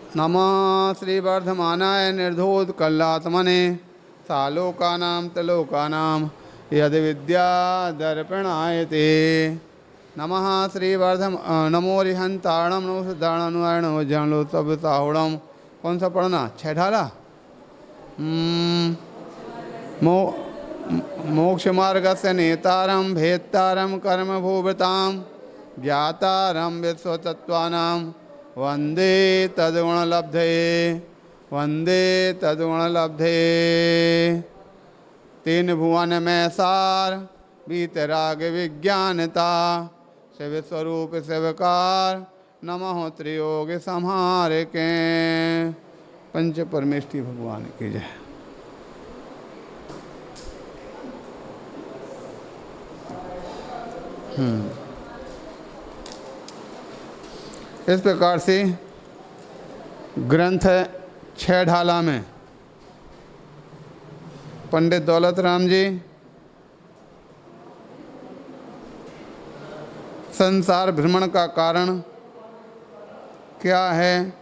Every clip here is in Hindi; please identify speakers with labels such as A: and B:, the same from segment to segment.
A: नमः श्रीवर्धमानाय निर्धोतकल्लात्मने सालोकानां त्रिलोकानां यद्विद्यादर्पणाय ते नमः नमो रिहंताणं नमो सिद्धाणनुवारणो जानलो सब साहुणम। कौन सा पढ़ना? छह ढाला। मो मोक्ष मार्गस्य नेतारं भेत्तारं कर्मभूभृतां ज्ञातारं विश्वतत्त्वानां वंदे तद्गुणलब्धये। तीन भुवन में सार बीतराग विज्ञानता शिव स्वरूप शिवकार नमः त्रियोग संहार के। पंच परमेष्ठी भगवान की जय। इस प्रकार से ग्रंथ छह ढाला में पंडित दौलत राम जी संसार भ्रमण का कारण क्या है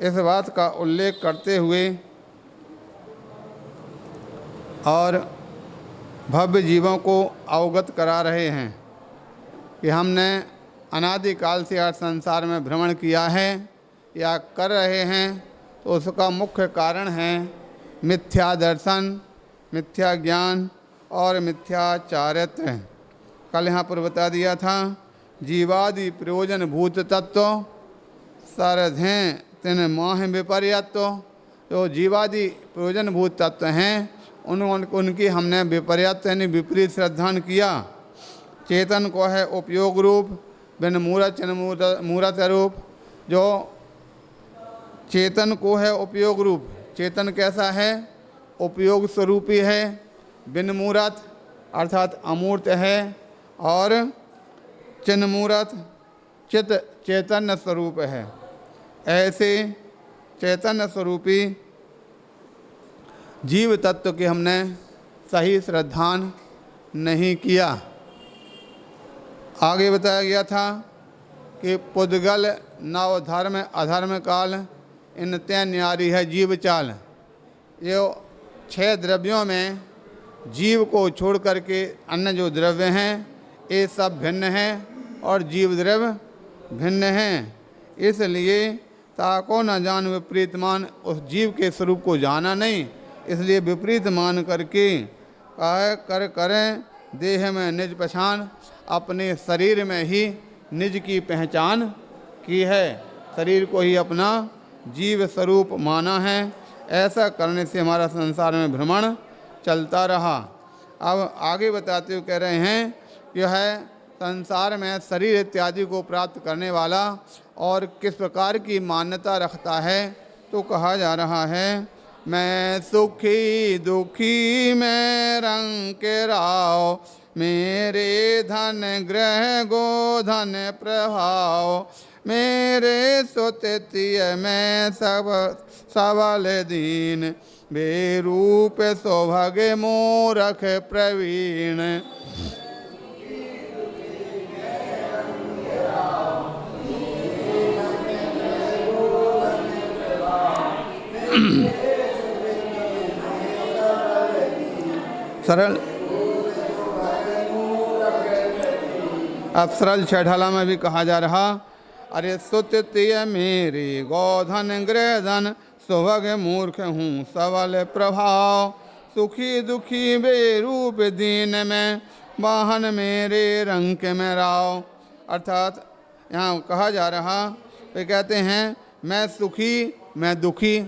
A: इस बात का उल्लेख करते हुए और भव्य जीवों को अवगत करा रहे हैं कि हमने अनादिकाल से आज संसार में भ्रमण किया है या कर रहे हैं, तो उसका मुख्य कारण है मिथ्या दर्शन, मिथ्या ज्ञान और मिथ्या चारित्र। कल यहाँ पर बता दिया था जीवादि प्रयोजन भूत तत्व सरधें तिन मोह विपर्यत्व। जो जीवादि प्रयोजन भूत तत्व हैं उनकी हमने विपर्यत्व यानी विपरीत श्रद्धान किया। चेतन को है उपयोग रूप, बिन मूरत चिन्ह मूरत रूप। जो चेतन को है उपयोग रूप, चेतन कैसा है? उपयोग स्वरूपी है, बिन मूरत अर्थात अमूर्त है, और चिन्ह मूरत चित चैतन्य स्वरूप है। ऐसे चैतन्य स्वरूपी जीव तत्व की हमने सही श्रद्धान नहीं किया। आगे बताया गया था कि पुद्गल नव धर्म अधर्म काल इन तय न्यारी है जीव चाल। ये छह द्रव्यों में जीव को छोड़ करके अन्य जो द्रव्य हैं ये सब भिन्न हैं और जीव द्रव्य भिन्न हैं। इसलिए ताको न जान विपरीत मान, उस जीव के स्वरूप को जाना नहीं, इसलिए विपरीत मान करके करें देह में निज पहचान। अपने शरीर में ही निज की पहचान की है, शरीर को ही अपना जीव स्वरूप माना है। ऐसा करने से हमारा संसार में भ्रमण चलता रहा। अब आगे बताते हुए कह रहे हैं कि है संसार में शरीर इत्यादि को प्राप्त करने वाला और किस प्रकार की मान्यता रखता है, तो कहा जा रहा है मैं सुखी दुखी मैं रंग के राव, मेरे धन ग्रह गोधन प्रभाव, मेरे सुतिय में सब सबल दीन, बेरूप सौभाग्य मूरख प्रवीण। सरल अब सरल छठाला में भी कहा जा रहा अरे सुतिय मेरे गोधन गृहधन सौभाग्य मूर्ख हूँ सबल प्रभाव, सुखी दुखी बेरूप दीन में वाहन मेरे रंग में राव। अर्थात यहाँ कहा जा रहा वे कहते हैं मैं सुखी मैं दुखी।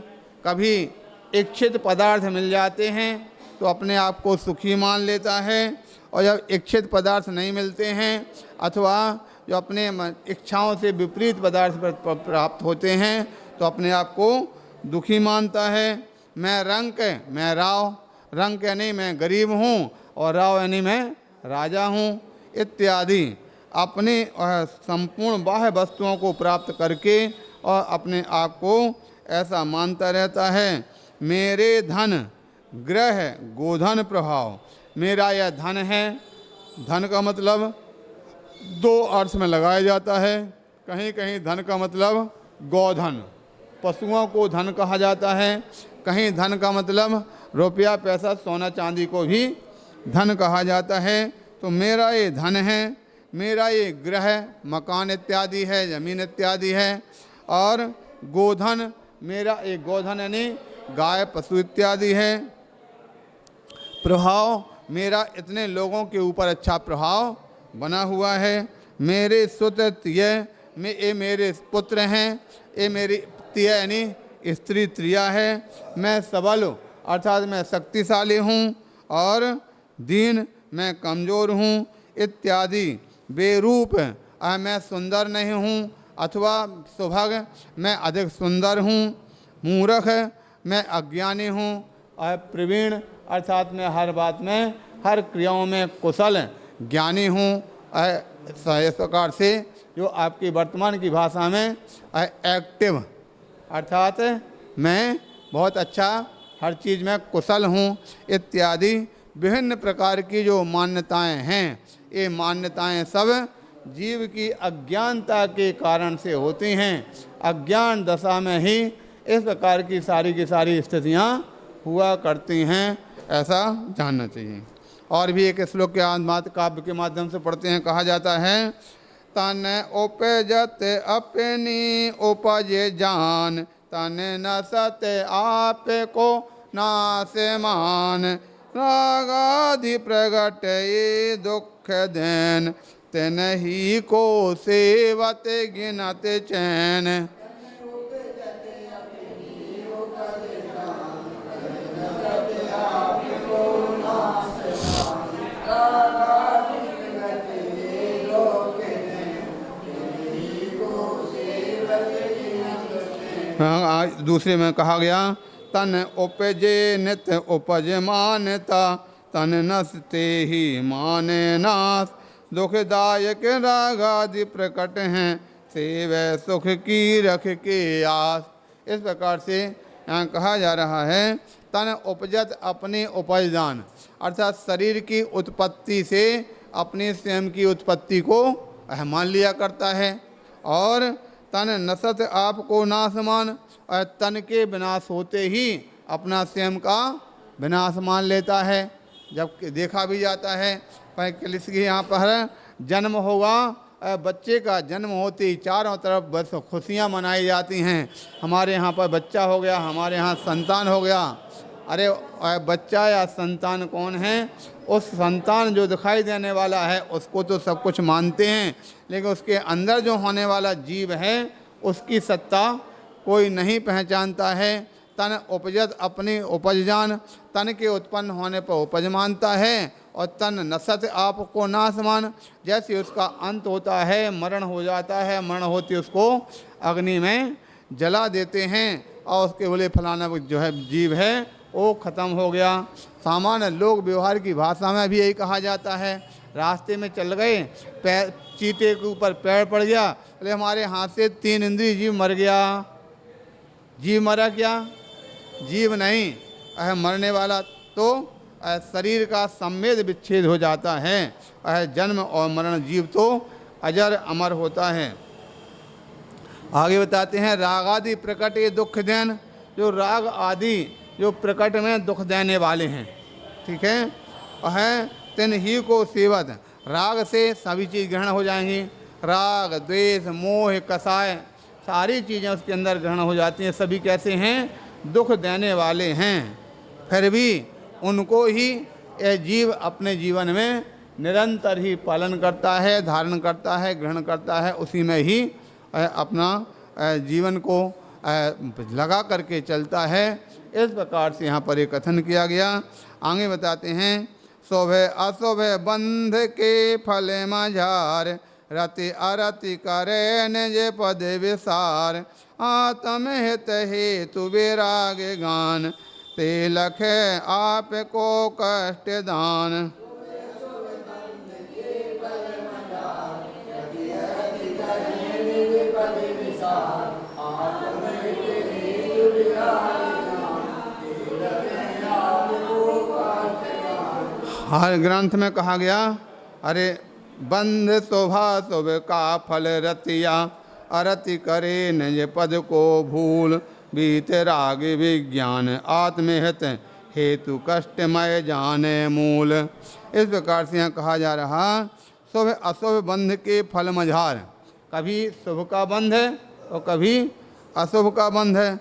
A: कभी इच्छित पदार्थ मिल जाते हैं तो अपने आप को सुखी मान लेता है, और जब इच्छित पदार्थ नहीं मिलते हैं अथवा जो अपने इच्छाओं से विपरीत पदार्थ प्राप्त होते हैं तो अपने आप को दुखी मानता है। मैं रंक मैं राव, रंक यानी मैं गरीब हूँ और राव यानी मैं राजा हूँ इत्यादि अपने संपूर्ण बाह्य वस्तुओं को प्राप्त करके और अपने आप को ऐसा मानता रहता है। मेरे धन ग्रह गोधन प्रभाव, मेरा यह धन है। धन का मतलब दो अर्थ में लगाया जाता है। कहीं कहीं धन का मतलब गोधन पशुओं को धन कहा जाता है। कहीं धन का मतलब रुपया पैसा सोना चांदी को भी धन कहा जाता है। तो मेरा ये धन है, मेरा ये गृह मकान इत्यादि है, ज़मीन इत्यादि है। और गोधन, मेरा एक गोधन यानी गाय पशु इत्यादि है। प्रभाव, मेरा इतने लोगों के ऊपर अच्छा प्रभाव बना हुआ है। मेरे सुत ये मेरे पुत्र हैं, ये मेरी तिय यानी स्त्री त्रिया है। मैं सबल अर्थात मैं शक्तिशाली हूँ, और दीन मैं कमज़ोर हूँ इत्यादि। बेरूप मैं सुंदर नहीं हूँ, अथवा सुभग मैं अधिक सुंदर हूँ। मूर्ख मैं अज्ञानी हूँ, और प्रवीण अर्थात मैं हर बात में हर क्रियाओं में कुशल ज्ञानी हूँ। इस प्रकार से जो आपकी वर्तमान की भाषा में एक्टिव अर्थात मैं बहुत अच्छा हर चीज़ में कुशल हूँ इत्यादि विभिन्न प्रकार की जो मान्यताएं हैं, ये मान्यताएं सब जीव की अज्ञानता के कारण से होती हैं। अज्ञान दशा में ही इस प्रकार की सारी स्थितियाँ हुआ करती हैं, ऐसा जानना चाहिए। और भी एक श्लोक के काव्य के माध्यम से पढ़ते हैं। कहा जाता है, तन उपजत अपनी उपजे जान, तन न सत आप को नास मान। रागादि प्रगट ये दुख देन, तेन ही को सेवत गिनत चैन। दूसरे में कहा गया, तन उपजे नित्य उपज मानता, तन नसते ही माने नास। दुखदायक रागादि प्रकट हैं, सेवै सुख की रख के आस। इस प्रकार से यहाँ कहा जा रहा है, तन उपजत अपनी उपज दान, अर्थात शरीर की उत्पत्ति से अपनी स्वयं की उत्पत्ति को मान लिया करता है। और तन नसत आपको नासमान, और तन के विनाश होते ही अपना स्वयं का विनाश मान लेता है। जब देखा भी जाता है पर किसी यहाँ पर जन्म होगा, बच्चे का जन्म होते ही चारों तरफ बस खुशियाँ मनाई जाती हैं। हमारे यहाँ पर बच्चा हो गया, हमारे यहाँ संतान हो गया। अरे बच्चा या संतान कौन है? उस संतान जो दिखाई देने वाला है उसको तो सब कुछ मानते हैं, लेकिन उसके अंदर जो होने वाला जीव है उसकी सत्ता कोई नहीं पहचानता है। तन उपजत अपनी उपज जान, तन के उत्पन्न होने पर उपज मानता है। और तन नसत आपको नाश मान, जैसे उसका अंत होता है, मरण हो जाता है, मरण होते उसको अग्नि में जला देते हैं और उसके बोले फलाना जो है जीव है वो ख़त्म हो गया। सामान्य लोग व्यवहार की भाषा में भी यही कहा जाता है। रास्ते में चल गए, पैर चीते के ऊपर पैर पड़ गया, बोले हमारे हाथ से 3 इंद्रिय जीव मर गया। जीव मरा क्या? जीव नहीं, मरने वाला तो शरीर का संवेद विच्छेद हो जाता है। जन्म और मरण जीव तो अजर अमर होता है। आगे बताते हैं, राग आदि प्रकट ये दुख देन, जो राग आदि जो प्रकट में दुख देने वाले हैं, ठीक है, तिन ही को सेवत, राग से सभी चीज़ ग्रहण हो जाएंगी। राग द्वेष मोह कसाय सारी चीज़ें उसके अंदर ग्रहण हो जाती हैं। सभी कैसे हैं? दुख देने वाले हैं। फिर भी उनको ही यह जीव अपने जीवन में निरंतर ही पालन करता है, धारण करता है, ग्रहण करता है, उसी में ही अपना जीवन को लगा करके चलता है। इस प्रकार से यहाँ पर एक कथन किया गया। आगे बताते हैं, शोभे अशोभे बंध के फल मझार, रति अरति करे निज पद विसार। आत्म हित हेतु विराग गान, ते लखे आप को कष्ट दान। हर ग्रंथ में कहा गया, अरे बंध शोभा शोभ का फल रतिया, अरति करे निज पद को भूल, बीत राग विज्ञान आत्महित हेतु कष्टमय जाने मूल। इस प्रकार से यहाँ कहा जा रहा, शुभ अशुभ बंध के फल मझार। कभी शुभ का बंध है और कभी अशुभ का बंध है।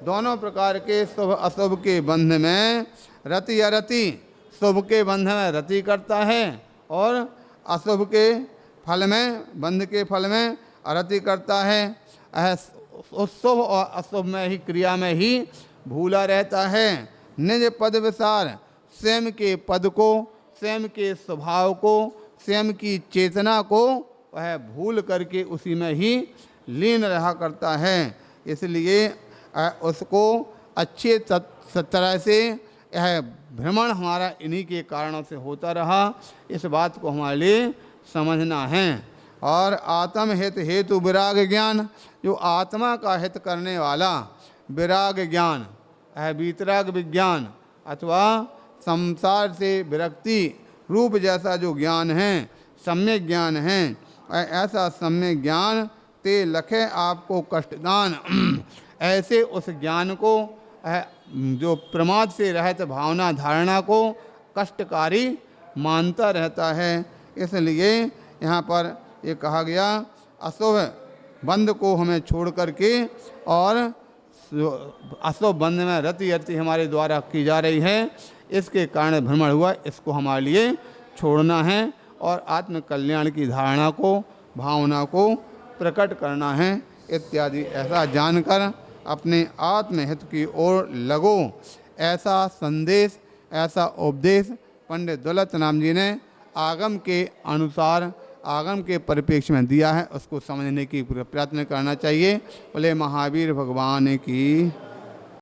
A: दोनों प्रकार के शुभ अशुभ के बंध में रति अरति, शुभ के बंध में रति करता है और अशुभ के फल में, बंध के फल में अरति करता है। उस शुभ और अशुभ में ही, क्रिया में ही भूला रहता है। निज पद विसार, स्वयं के पद को, स्वयं के स्वभाव को, स्वयं की चेतना को वह भूल करके उसी में ही लीन रहा करता है। इसलिए उसको अच्छे तरह से यह भ्रमण हमारा इन्हीं के कारणों से होता रहा। इस बात को हमारे लिए समझना है। और आत्महित हेतु विराग ज्ञान, जो आत्मा का हित करने वाला विराग ज्ञान है, वीतराग विज्ञान अथवा संसार से विरक्ति रूप जैसा जो ज्ञान है, सम्यक ज्ञान है, ऐसा सम्यक ज्ञान ते लखे आपको कष्टदान। ऐसे उस ज्ञान को, जो प्रमाद से रहित भावना धारणा को कष्टकारी मानता रहता है। इसलिए यहाँ पर ये कहा गया, अशुभ बंध को हमें छोड़ करके और अशुभ बंध में रति अरति हमारे द्वारा की जा रही है, इसके कारण भ्रमण हुआ, इसको हमारे लिए छोड़ना है और आत्म कल्याण की धारणा को, भावना को प्रकट करना है इत्यादि। ऐसा जानकर अपने आत्महित की ओर लगो, ऐसा संदेश, ऐसा उपदेश पंडित दौलत राम जी ने आगम के अनुसार, आगम के परिप्रेक्ष्य में दिया है। उसको समझने की प्रयत्न करना चाहिए। बोले महावीर भगवान की।